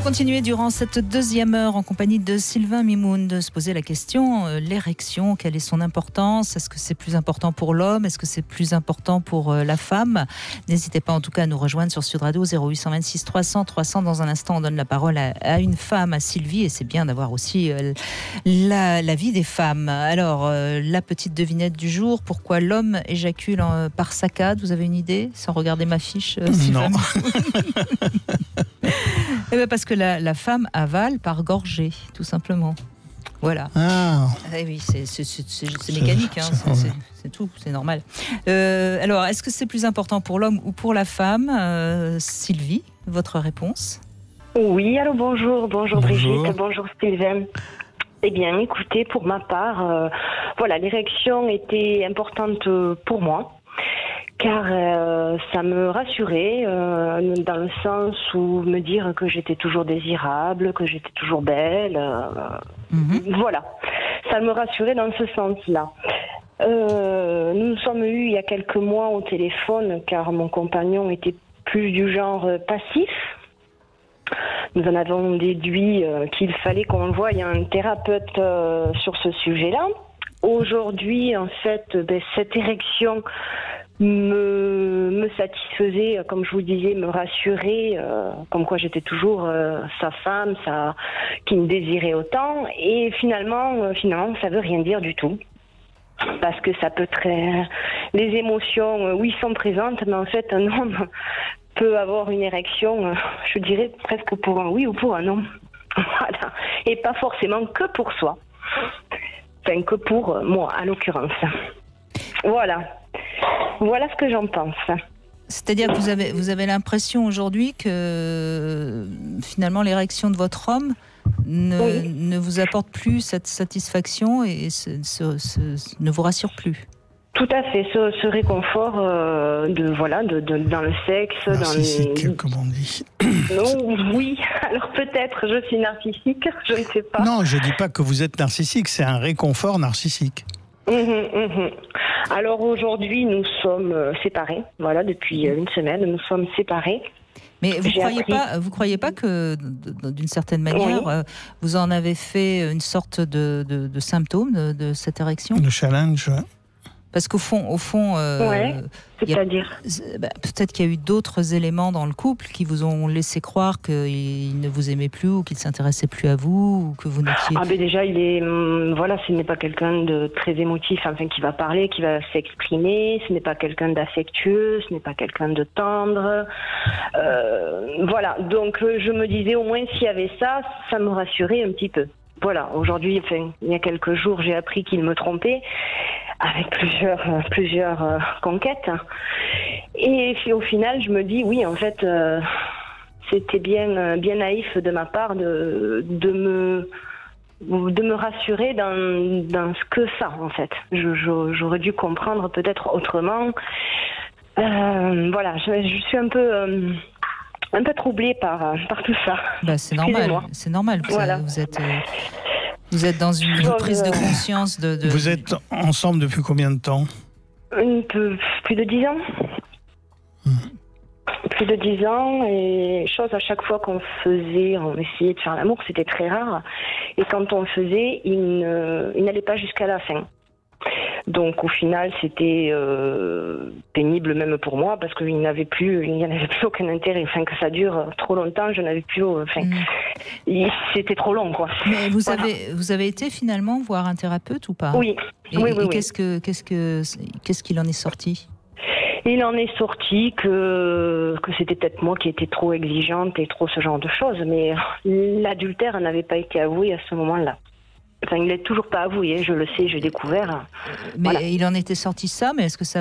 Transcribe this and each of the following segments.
On va continuer durant cette deuxième heure en compagnie de Sylvain Mimoun de se poser la question, l'érection, quelle est son importance? Est-ce que c'est plus important pour l'homme? Est-ce que c'est plus important pour la femme? N'hésitez pas en tout cas à nous rejoindre sur Sud Radio 0826 300 300. Dans un instant, on donne la parole à une femme, à Sylvie, et c'est bien d'avoir aussi la vie des femmes. Alors, la petite devinette du jour, pourquoi l'homme éjacule par saccade? Vous avez une idée, sans regarder ma fiche, Sylvain? Non. Eh bien parce que la femme avale par gorgée, tout simplement. Voilà. Ah. Eh oui, c'est mécanique, hein, c'est tout, c'est normal. Alors, est-ce que c'est plus important pour l'homme ou pour la femme? Sylvie, votre réponse? Oui, allô, bonjour Brigitte, bonjour Sylvain. Eh bien, écoutez, pour ma part, voilà, l'érection était importante pour moi. Car ça me rassurait dans le sens où me dire que j'étais toujours désirable, que j'étais toujours belle. Voilà, ça me rassurait dans ce sens-là. Nous nous sommes eus il y a quelques mois au téléphone car mon compagnon était plus du genre passif. Nous en avons déduit qu'il fallait qu'on voie un thérapeute sur ce sujet-là. Aujourd'hui, en fait, cette érection me satisfaisait, comme je vous disais, me rassurait, comme quoi j'étais toujours sa femme, qui me désirait autant. Et finalement, ça veut rien dire du tout. Parce que ça peut les émotions, oui, sont présentes, mais en fait, un homme peut avoir une érection, je dirais presque pour un oui ou pour un non. Voilà. Et pas forcément que pour soi. Enfin, que pour moi, en l'occurrence. Voilà. Voilà ce que j'en pense. C'est-à-dire que vous avez l'impression aujourd'hui que finalement l'érection de votre homme ne vous apporte plus cette satisfaction et ne vous rassure plus. Tout à fait, ce réconfort dans le sexe, narcissique, comme on dit. Non, oui, alors peut-être je suis narcissique, je ne sais pas. Non, je dis pas que vous êtes narcissique, c'est un réconfort narcissique. Alors aujourd'hui, nous sommes séparés. Voilà, depuis une semaine, nous sommes séparés. Mais vous croyez pas que, d'une certaine manière, oui, vous en avez fait une sorte de symptôme de cette érection? Le challenge. Parce qu'au fond, ouais, c'est-à-dire peut-être qu'il y a eu d'autres éléments dans le couple qui vous ont laissé croire qu'il ne vous aimait plus ou qu'il ne s'intéressait plus à vous ou que vous n'étiez... Ah ben déjà, ce n'est pas quelqu'un de très émotif, enfin qui va parler, qui va s'exprimer. Ce n'est pas quelqu'un d'affectueux, ce n'est pas quelqu'un de tendre. Voilà. Donc je me disais au moins s'il y avait ça, ça me rassurait un petit peu. Voilà. Aujourd'hui, il y a quelques jours, j'ai appris qu'il me trompait. Avec plusieurs conquêtes. Et puis, au final, je me dis, oui, en fait, c'était bien naïf de ma part de me rassurer dans ce que ça, en fait. J'aurais dû comprendre peut-être autrement. Voilà, je suis un peu troublée par tout ça. C'est normal. C'est normal. Voilà. Vous êtes dans une prise de conscience de... Vous êtes ensemble depuis combien de temps? Plus de 10 ans. Plus de 10 ans, et chose à chaque fois qu'on essayait de faire l'amour, c'était très rare. Et quand on le faisait, il n'allait pas jusqu'à la fin. Donc au final, c'était pénible même pour moi parce qu'il n'y avait plus aucun intérêt. Enfin, que ça dure trop longtemps, je n'avais plus. C'était trop long, quoi. Mais vous avez été finalement voir un thérapeute ou pas? Oui. Oui. Qu'est-ce qu'il en est sorti? Il en est sorti que c'était peut-être moi qui étais trop exigeante et trop ce genre de choses, mais l'adultère n'avait pas été avoué à ce moment-là. Enfin, il n'est toujours pas avoué, je le sais, j'ai découvert. Mais voilà. Il en était sorti ça, mais est-ce que ça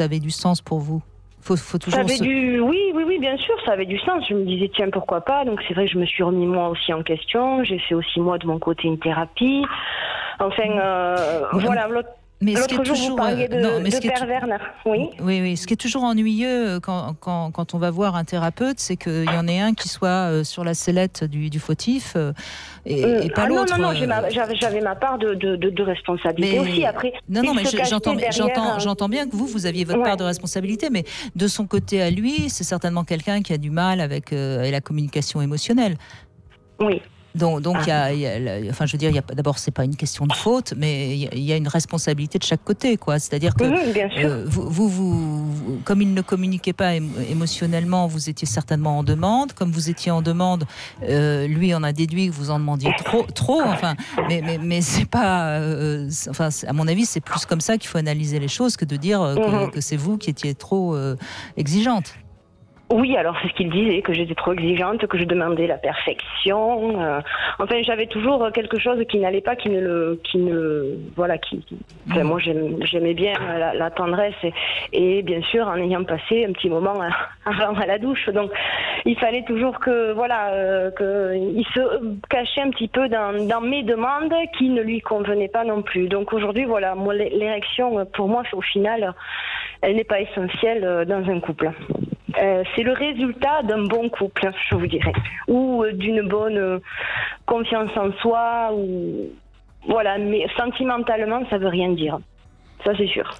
avait du sens pour vous? Faut toujours Oui, bien sûr, ça avait du sens. Je me disais, tiens, pourquoi pas? Donc c'est vrai que je me suis remis moi aussi en question. J'ai fait aussi moi de mon côté une thérapie. Enfin, voilà. Mais l'autre jour, vous parliez de Père Werner. Oui. Oui. Ce qui est toujours ennuyeux quand on va voir un thérapeute, c'est qu'il y en ait un qui soit sur la sellette du fautif et pas l'autre. Non, j'avais ma part de responsabilité aussi. Après, non, mais j'entends bien que vous aviez votre part de responsabilité, mais de son côté à lui, c'est certainement quelqu'un qui a du mal avec la communication émotionnelle. Oui. Donc enfin, je veux dire, d'abord, c'est pas une question de faute, mais il y a une responsabilité de chaque côté, quoi. C'est-à-dire que vous, comme il ne communiquait pas émotionnellement, vous étiez certainement en demande. Comme vous étiez en demande, lui en a déduit que vous en demandiez trop. Enfin, mais c'est pas. Enfin, à mon avis, c'est plus comme ça qu'il faut analyser les choses que de dire que c'est vous qui étiez trop exigeante. Oui, alors c'est ce qu'il disait, que j'étais trop exigeante, que je demandais la perfection. Enfin, j'avais toujours quelque chose qui n'allait pas, moi, j'aimais bien la tendresse et bien sûr, en ayant passé un petit moment avant à la douche. Donc, il fallait toujours que il se cachait un petit peu dans mes demandes qui ne lui convenaient pas non plus. Donc aujourd'hui, voilà, moi, l'érection, pour moi, au final, elle n'est pas essentielle dans un couple. C'est le résultat d'un bon couple, je vous dirais, ou d'une bonne confiance en soi, ou voilà. Mais sentimentalement, ça veut rien dire. Ça, c'est sûr.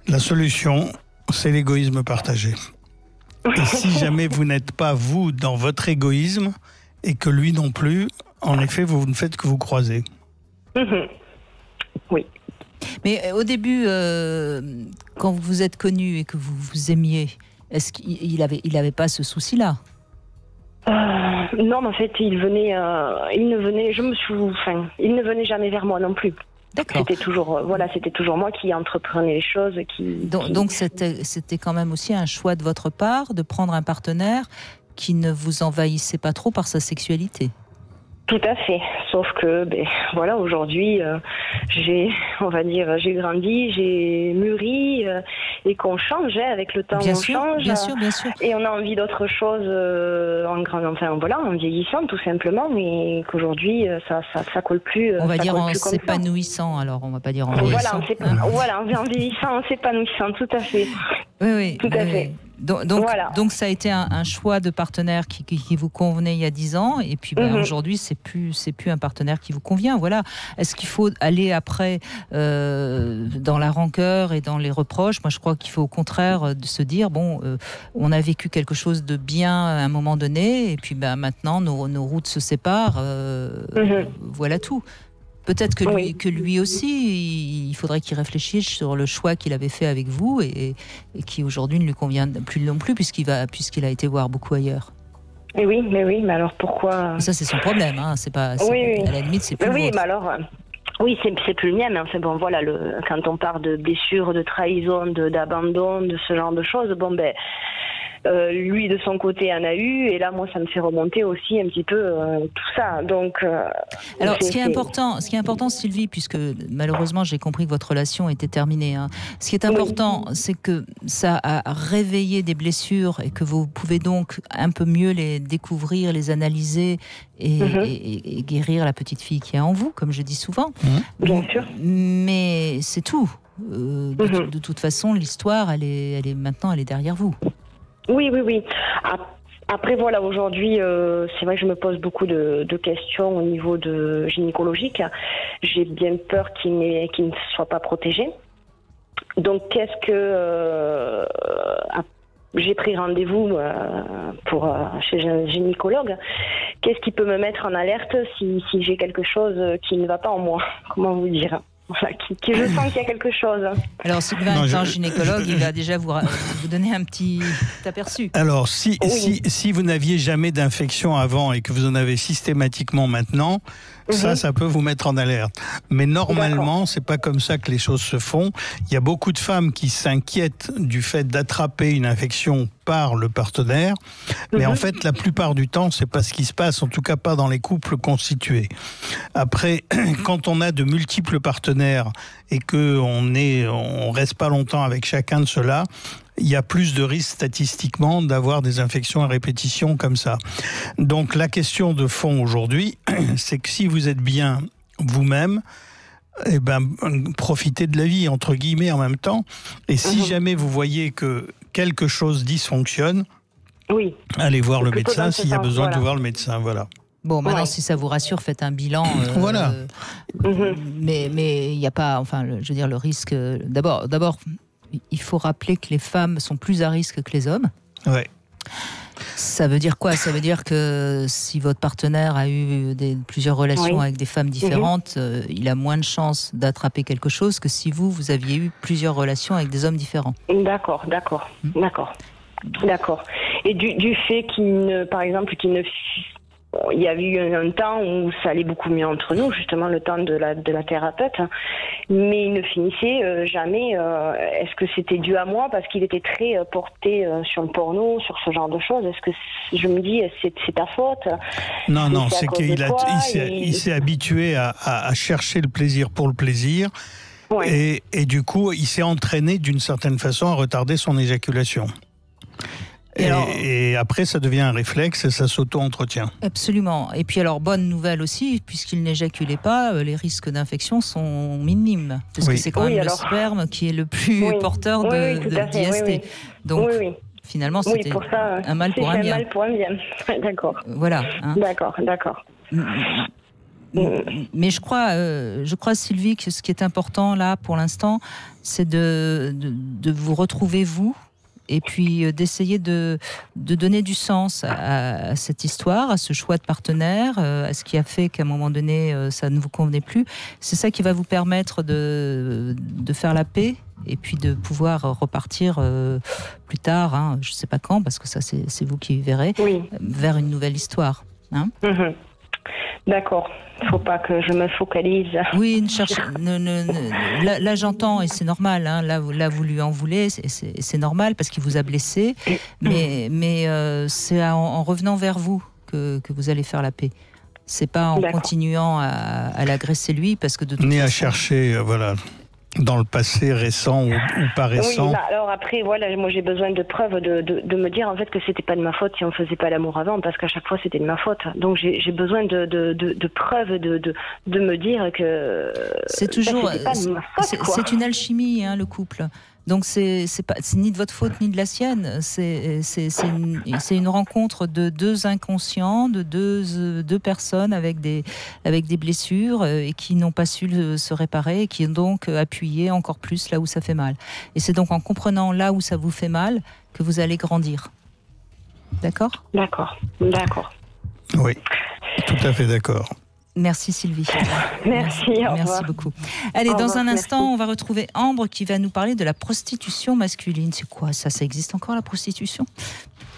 La solution, c'est l'égoïsme partagé. Et si jamais vous n'êtes pas vous dans votre égoïsme et que lui non plus, en effet, vous ne faites que vous croiser. Oui. Mais au début, quand vous vous êtes connus et que vous vous aimiez, est-ce qu'il avait pas ce souci-là ? Non, mais en fait, il ne venait jamais vers moi non plus. D'accord. C'était toujours moi qui entreprenais les choses. Donc c'était quand même aussi un choix de votre part de prendre un partenaire qui ne vous envahissait pas trop par sa sexualité. Tout à fait, sauf que aujourd'hui j'ai grandi, j'ai mûri et qu'on change avec le temps. Bien sûr. Et on a envie d'autre chose en vieillissant tout simplement, et qu'aujourd'hui ça colle plus. On va dire en s'épanouissant, alors on va pas dire en vieillissant. En vieillissant, en s'épanouissant, tout à fait. Oui, tout à fait. Donc ça a été un choix de partenaire qui vous convenait il y a 10 ans, et puis aujourd'hui c'est plus un partenaire qui vous convient. Voilà. Est-ce qu'il faut aller après dans la rancœur et dans les reproches ? Moi je crois qu'il faut au contraire de se dire on a vécu quelque chose de bien à un moment donné, et puis maintenant nos routes se séparent. Voilà tout. Peut-être que lui aussi, il faudrait qu'il réfléchisse sur le choix qu'il avait fait avec vous et qui aujourd'hui ne lui convient plus non plus puisqu'il a été voir beaucoup ailleurs. Mais alors pourquoi ? Ça c'est son problème, hein. C'est pas. À la limite c'est plus le vôtre. Mais alors. Oui, c'est plus le mien, mais enfin quand on parle de blessures, de trahison, d'abandon, de ce genre de choses, lui de son côté en a eu, et là moi ça me fait remonter aussi un petit peu tout ça. Donc alors ce qui est important Sylvie, puisque malheureusement j'ai compris que votre relation était terminée, hein. Ce qui est important, c'est que ça a réveillé des blessures et que vous pouvez donc un peu mieux les découvrir, les analyser et guérir la petite fille qui est en vous, comme je dis souvent. Bien sûr. Mais c'est tout. De toute façon, l'histoire elle est derrière vous. Oui. Après aujourd'hui, c'est vrai que je me pose beaucoup de questions au niveau de gynécologique. J'ai bien peur qu'il ne soit pas protégé. Donc j'ai pris rendez-vous chez un gynécologue. Qu'est-ce qui peut me mettre en alerte si j'ai quelque chose qui ne va pas en moi ? Comment vous dire ? Voilà, je sens qu'il y a quelque chose. Alors Sylvain étant gynécologue, il va déjà vous donner un petit aperçu. Alors si vous n'aviez jamais d'infection avant et que vous en avez systématiquement maintenant, ça peut vous mettre en alerte. Mais normalement, c'est pas comme ça que les choses se font. Il y a beaucoup de femmes qui s'inquiètent du fait d'attraper une infection par le partenaire, mais en fait, la plupart du temps, c'est pas ce qui se passe, en tout cas pas dans les couples constitués. Après, quand on a de multiples partenaires et que on reste pas longtemps avec chacun de ceux-là, il y a plus de risques statistiquement d'avoir des infections à répétition comme ça. Donc la question de fond aujourd'hui, c'est que si vous êtes bien vous-même, eh ben, profitez de la vie, entre guillemets, en même temps. Et si jamais vous voyez que quelque chose dysfonctionne, oui, allez voir le médecin s'il y a besoin de voir le médecin. Voilà. Bon, maintenant, si ça vous rassure, faites un bilan. Voilà. Mais il n'y a pas, enfin, je veux dire, le risque. D'abord, il faut rappeler que les femmes sont plus à risque que les hommes. Ouais. Ça veut dire quoi? Ça veut dire que si votre partenaire a eu plusieurs relations avec des femmes différentes, il a moins de chances d'attraper quelque chose que si vous aviez eu plusieurs relations avec des hommes différents. D'accord. Et du fait par exemple, il y a eu un temps où ça allait beaucoup mieux entre nous, justement le temps de la thérapeute, mais il ne finissait jamais. Est-ce que c'était dû à moi parce qu'il était très porté sur le porno, sur ce genre de choses? Est-ce que je me dis c'est ta faute? Non, c'est qu'il s'est habitué à chercher le plaisir pour le plaisir, et du coup il s'est entraîné d'une certaine façon à retarder son éjaculation. Et après, ça devient un réflexe et ça s'auto-entretient. Absolument. Et puis alors, bonne nouvelle aussi, puisqu'il n'éjaculait pas, les risques d'infection sont minimes. Parce que c'est quand même le sperme qui est le plus porteur d'IST. Donc, finalement, c'était un mal pour un bien. D'accord. Voilà. Hein. D'accord. Mais je crois, Sylvie, que ce qui est important là, pour l'instant, c'est de vous retrouver, vous, et puis d'essayer de donner du sens à cette histoire, à ce choix de partenaire, à ce qui a fait qu'à un moment donné, ça ne vous convenait plus. C'est ça qui va vous permettre de faire la paix et puis de pouvoir repartir plus tard, hein, je ne sais pas quand, parce que ça, c'est vous qui verrez, vers une nouvelle histoire. Hein. D'accord. Il ne faut pas que je me focalise. Oui, là j'entends, et c'est normal, hein, là vous lui en voulez, c'est normal parce qu'il vous a blessé, mais c'est en revenant vers vous que vous allez faire la paix. C'est pas en continuant à l'agresser lui, parce que de toute façon... à chercher, dans le passé récent ou pas récent. Oui, alors après, moi j'ai besoin de preuves, de me dire en fait que c'était pas de ma faute si on faisait pas l'amour avant, parce qu'à chaque fois c'était de ma faute. Donc j'ai besoin de preuves, de me dire que c'est toujours c'est une alchimie, hein, le couple. Donc c'est ni de votre faute ni de la sienne. C'est une rencontre de deux inconscients, de deux personnes avec des blessures et qui n'ont pas su se réparer et qui ont donc appuyé encore plus là où ça fait mal. Et c'est donc en comprenant là où ça vous fait mal que vous allez grandir. D'accord ? D'accord. Oui, tout à fait d'accord. Merci Sylvie. Merci, au revoir. Merci beaucoup. Allez, dans un instant, on va retrouver Ambre qui va nous parler de la prostitution masculine. C'est quoi ça? Ça existe encore, la prostitution?